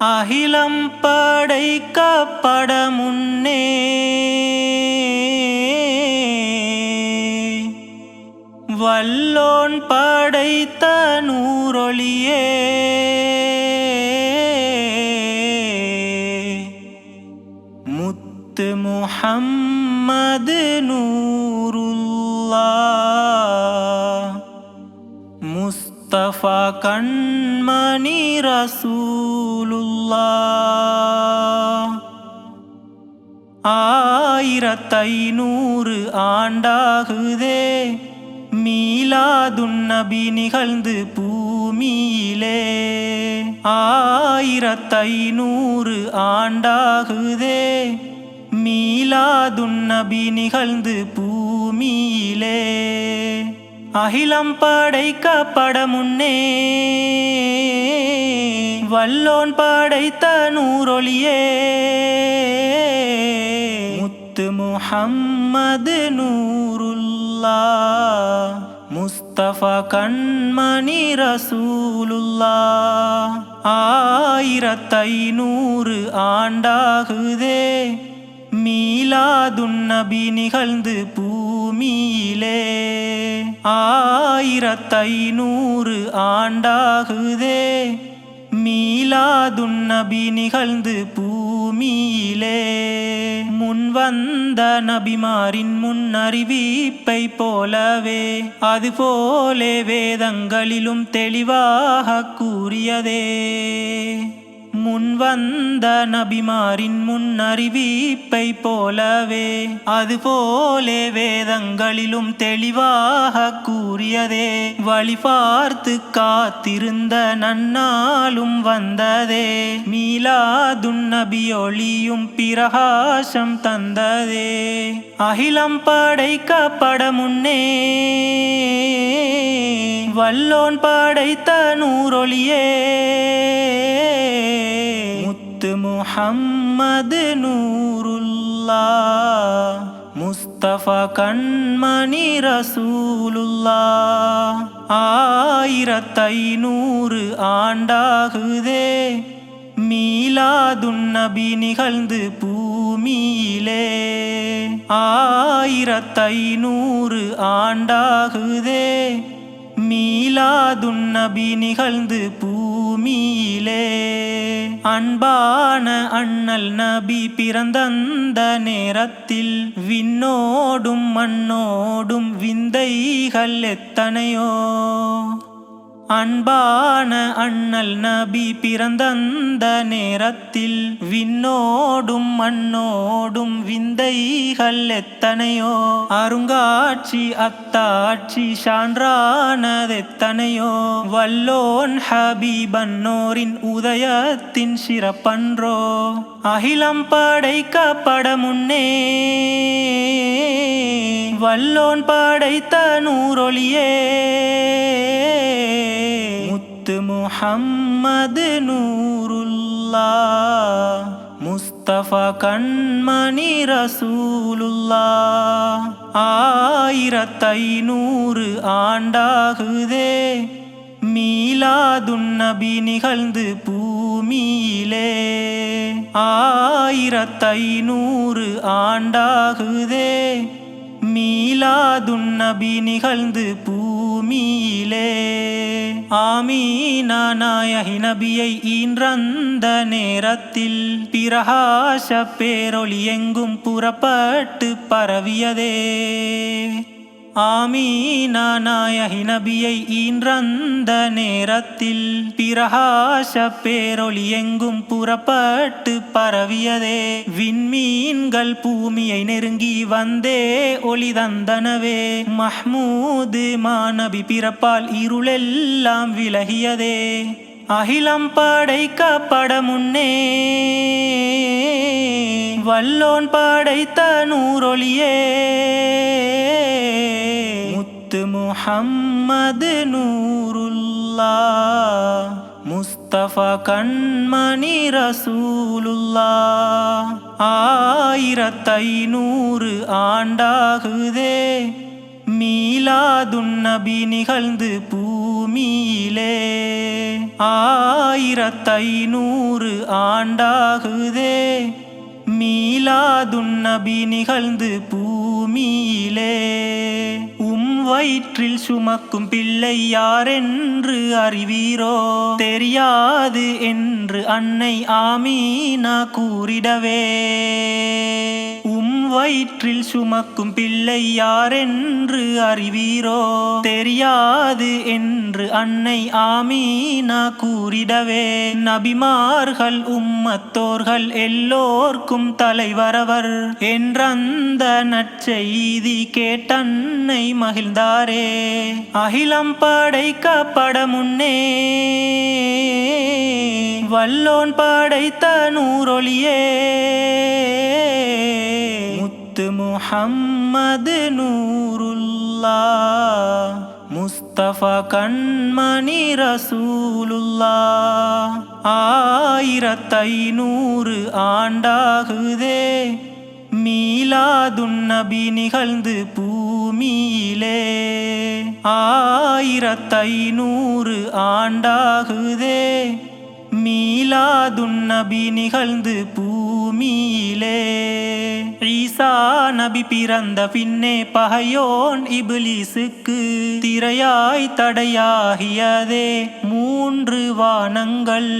அகிலம் படைக்கப்பட முன்னே வல்லோன் படைத்த நூறொளியே முத்து முஹம்மது நூருல்லாஹ் முஸ்தபா கண்மணி ரசூலுல்லாஹ் 1500 ஆண்டாகுதே மீலாதுன் நபி நிகழ்ந்து பூமியிலே 1500 ஆண்டாகுதே மீலாதுன் நபி நிகழ்ந்து பூமியிலே அகிலம் படைக்கப்பட முன்னே வல்லோன் படைத்த நூறொளியே முத்து முஹம்மது நூருல்லாஹ் முஸ்தபா கண்மணி ரசூலுல்லாஹ் 1500 ஆண்டாகுதே மீலாதுன் நபி நிகழ்ந்து பூமியிலே 1500 ஆண்டாகுதே மீலாதுன் நபி நிகழ்ந்து பூமியிலே முன்வந்த நபிமாரின் முன்னறிவிப்பை போலவே அதுபோலே வேதங்களிலும் தெளிவாக கூறியதே முன்வந்த நபிமாரின் முன்னறிவிப்பை போலவே அதுபோலே வேதங்களிலும் தெளிவாக கூறியதே வழி பார்த்து காத்திருந்த நன்னாளும் வந்ததே மீலாதுன் நபி ஒளியும் பிரகாசம் தந்ததே அகிலம் படைக்கப்பட முன்னே வல்லோன் படைத்த நூறொளியே முத்து முஹம்மது நூருல்லாஹ் முஸ்தபா கண்மணி ரசூலுல்லாஹ் 1500 ஆண்டாகுதே மீலாதுன் நபி நிகழ்ந்து பூமியிலே 1500 ஆண்டாகுதே மீலாதுன் நபி நிகழ்ந்து பூமியிலே அன்பான அண்ணல் நபி பிறந்தந்த நேரத்தில் விண்ணோடும் மண்ணோடும் விந்தைகள் எத்தனையோ அன்பான அண்ணல் நபி பிறந்தந்த நேரத்தில் விண்ணோடும் மண்ணோடும் விந்தைகள் எத்தனையோ அருங்காட்சி அத்தாட்சி சான்றானதெத்தனையோ வல்லோன் ஹபீபன்னோரின் உதயத்தின் சிறப்பன்றோ அகிலம் படைக்கப்பட முன்னே வல்லோன் படைத்த நூறொளியே முத்து முஹம்மது நூருல்லாஹ் முஸ்தபா கண்மணி ரசூலுல்லாஹ் 1500 ஆண்டாகுதே மீலாதுன் நபி நிகழ்ந்து பூமியிலே 1500 ஆண்டாகுதே மீலாதுன் நபி நிகழ்ந்து பூமியிலே ஆமீனா நாயகி நபியை ஈன்றந்த நேரத்தில் பிரகாச பேரொளி எங்கும் புறப்பட்டு பரவியதே ஆமீனா நாயகி நபியை ஈன்றந்த நேரத்தில் பிரகாச பேரொளி எங்கும் புறப்பட்டு பரவியதே விண்மீன்கள் பூமியை நெருங்கி வந்தே ஒளி தந்தனவே மஹ்மூது மாநபி பிறப்பால் இருளெல்லாம் விலகியதே அகிலம் படைக்கப்பட முன்னே வல்லோன் படைத்த நூறொளியே முத்து முஹம்மது நூருல்லாஹ் முஸ்தபா கண்மணி ரசூலுல்லாஹ் 1500 ஆண்டாகுதே மீலாதுன் நபி நிகழ்ந்து பூமியிலே 1500 ஆண்டாகுதே மீலாதுன் நபி நிகழ்ந்து பூமியிலே. வயிற்றில் சுமக்கும் பிள்ளை யாரென்று அறிவீரோ? தெரியாது என்று அன்னை ஆமீனா கூறிடவே. வயிற்றில் சுமக்கும் பிள்ளை யாரென்று அறிவீரோ? தெரியாது என்று அன்னை ஆமீனா கூறிடவே. நபிமார்கள் உம்மத்தோர்கள் எல்லோர்க்கும் தலைவரவர் என்றந்த நற்செய்தி கேட்டன்னை மகிழ்ந்தாரே. அகிலம் படைக்கப்பட முன்னே வல்லோன் படைத்த நூறொளியே முஹம்மது நூருல்லாஹ் முஸ்தபா கண்மணி ரசூலுல்லாஹ். 1500 ஆண்டாகுதே மீலாதுன் நபி நிகழ்ந்து பூமியிலே. 1500 ஆண்டாகுதே மீலாதுன் நபி நிகழ்ந்து பூமியிலே. ஈசா நபி பிறந்த பின்னே பகையோன் இப்லீசுக்கு திரையாய் தடையாகியதே 3 வானங்கள்.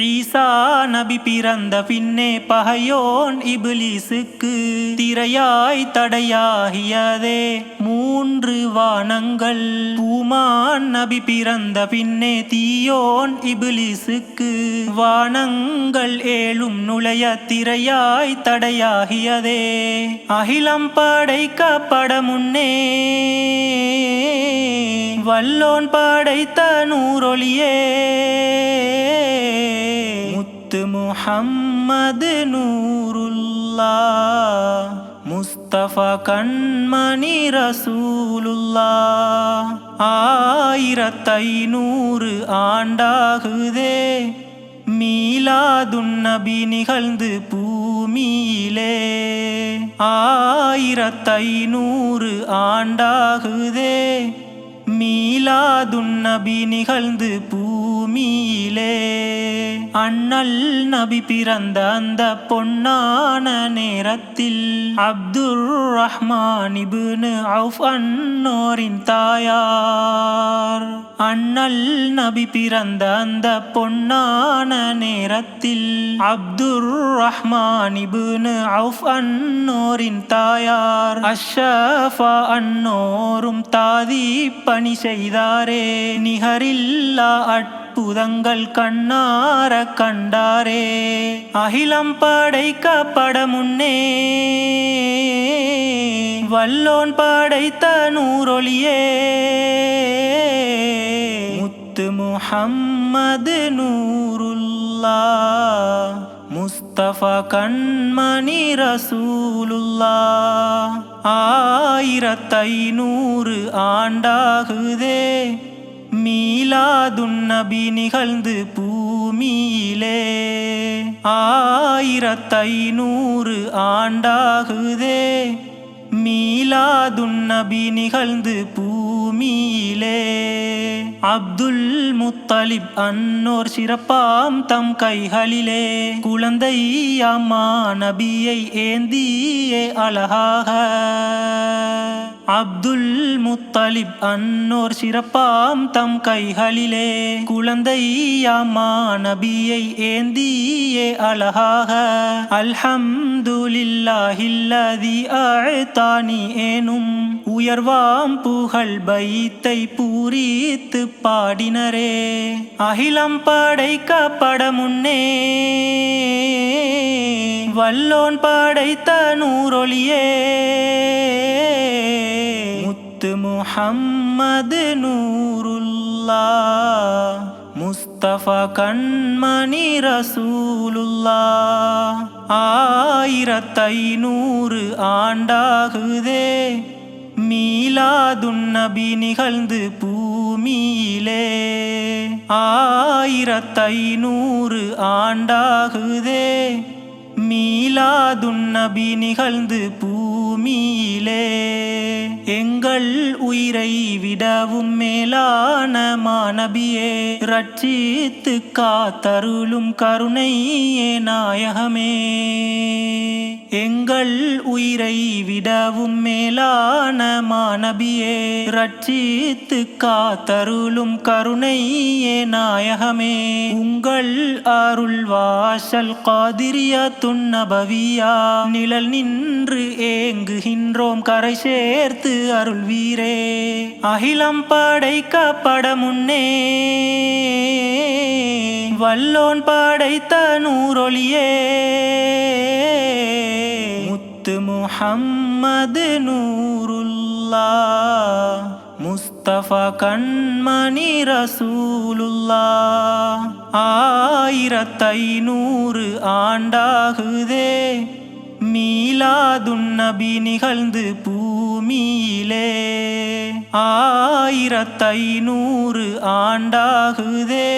ஈசா நபி பிறந்த பின்னே பகையோன் இப்லீசுக்கு திரையாய் தடையாகியதே 3 வானங்கள். பூமான் நபி பிறந்த பின்னே தீயோன் இப்லீசுக்கு வானங்கள் 7 நுழைய திரையாய் தடையாகியதே. அகிலம் படைக்கப்பட முன்னே வல்லோன் படைத்த நூறொளியே முத்து முஹம்மது நூருல்லாஹ் முஸ்தபா கண்மணி ரசூலுல்லாஹ். 1500 ஆண்டாகுதே மீலாதுன் நபி நிகழ்ந்து பூமியிலே. 1500 ஆண்டாகுதே மீலாதுன் நபி நிகழ்ந்து பூமியிலே. அண்ணல் நபி பிறந்த அந்த பொன்னான நேரத்தில் அப்துர் ரஹ்மான் இப்னு அவுஃப் அன்னோரின் தாயார். அண்ணல் நபி பிறந்த அந்த பொன்னான நேரத்தில் அப்துர் ரஹ்மான் இப்னு அவுஃப் அன்னோரின் தாயார் அஷ்ஷஃபா அன்னோரும் தாதி பணி செய்தாரே. நிகரில்லா அற்புதங்கள் கண்ணார கண்டாரே. அகிலம் படைக்கப்பட முன்னே வல்லோன் படைத்த நூறொளியே முத்து முஹம்மது நூருல்லாஹ் முஸ்தபா கண்மணி ரசூலுல்லாஹ். 1500 ஆண்டாகுதே மீலாதுன் நபி நிகழ்ந்து பூமியிலே. 1500 ஆண்டாகுதே மீலாதுன் நபி நிகழ்ந்து பூமியிலே. அப்துல் முத்தலிப் அன்னோர் சிறப்பாம் தம் கைகளிலே குழந்தை அம்மா நபியை ஏந்தியே அழகாக. அப்துல் முத்தலிப் அன்னோர் சிறப்பாம் தம் கைகளிலே குழந்தை அம்மா நபியை ஏந்தியே அழகாக. அல்ஹம்துலில்லாஹில்லதி அஅதானி ஏனும் உயர்வாம் புகழ் பைத்தை பூரித்து பாடினரே. அகிலம் படைக்கப்பட முன்னே வல்லோன் படைத்த நூறொளியே முத்து முஹம்மது நூருல்லாஹ் முஸ்தபா கண்மணி ரசூலுல்லாஹ். 1500 ஆண்டாகுதே மீலாதுன் நபி நிகழ்ந்து பூமியிலே. 1500 ஆண்டாகுதே மீலாதுன் நபி நிகழ்ந்து பூமியிலே. பூமியிலே எங்கள் உயிரை விடவும் மேலான மாநபியே ரட்சித்து காத்தருளும் கருணையே நாயகமே எங்கள் உயிரை விடவும் மேலான மாநபியே ரட்சித்து காத்தருளும் கருணையே நாயகமே உங்கள் அருள் வாசல் காதிரியாத்துன் நபவியா நிழல் நின்று ஏங்குகின்றோம் கரை சேர்த்து அருள் வீரே அகிலம் படைக்கப்பட முன்னே வல்லோன் படைத்த நூறொளியே முத்து முஹம்மது நூருல்லாஹ் முஸ்தபா கண்மணி ரசூலுல்லாஹ் 1500 ஆண்டாகுதே மீலாதுன் நபி நிகழ்ந்து பூமியிலே 1500 ஆண்டாகுதே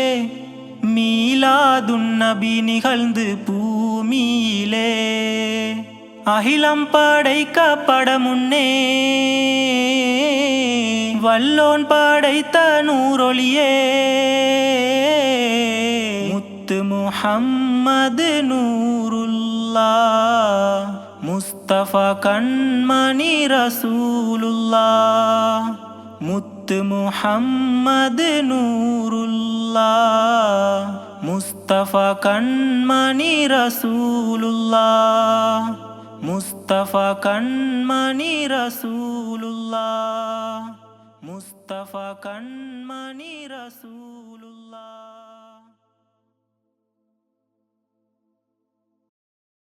மீலாதுன் நபி நிகழ்ந்து பூமியிலே அகிலம் படைக்கப்பட முன்னே வல்லோன் படைத்த நூறொளியே முத்து முஹம்மது நூருல்லாஹ் முஸ்தபா கண்மணி ரசூலுல்லாஹ் முத்து முஹம்மது நூருல்லாஹ் முஸ்தபா கண்மணி ரசூலுல்லாஹ் முஸ்தபா கண்மணி ரசூலுல்லாஹ் முஸ்தபா கண்மணி ரசூல்